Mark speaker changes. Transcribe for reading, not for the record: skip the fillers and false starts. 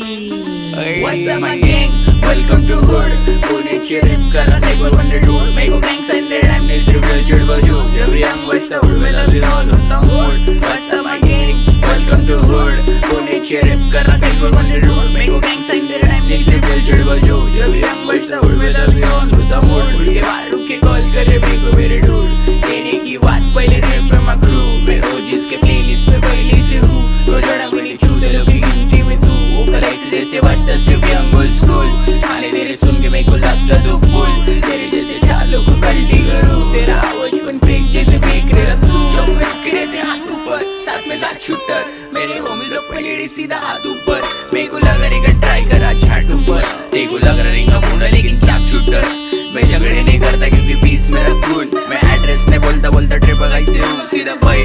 Speaker 1: What's up my gang? Welcome to hood. Pune चिरिप करा they were on the road. Mego gangs and their rhyme is real chill baju. जब young was the hood में लगी all on the mood. What's up my gang? Welcome to hood. Pune चिरिप करा they were on the road. Mego gangs and their rhyme is real chill baju. जब young was the hood में लगी all on the mood. उड़ के बाहर रुक के call करे मेको मेरे dude. कहने की बात पहले rap में my crew. मैं OGs के playlist पे पहले से हूँ. रोजाना मैंने छू दे लोग की गिनती में तू. वो कलाई जैसे वास्ता सिर्फ young old school. आने तेरे सुन के मेरे को लगता तो फुल. तेरे जैसे चालों को गलती करूँ. तेरा आवाज बन फेक जैसे फेंक रहा तू. शौक में रुके रहते हाथ ऊपर. साथ में साथ शूटर. मेरे होमी लोग पे लेडी सीधा हाथ ऊपर. मेरे को लगा रहेगा ट्राई करा छाट ऊपर. तेरे को लग रहेगा मुंडा लेकिन शार्प शूटर. मैं झगड़े नहीं करता क्योंकि पीस मेरा खून. मैं एड्रेस ने बोलता बोलता ट्रिप गाई से हूँ सीधा भाई.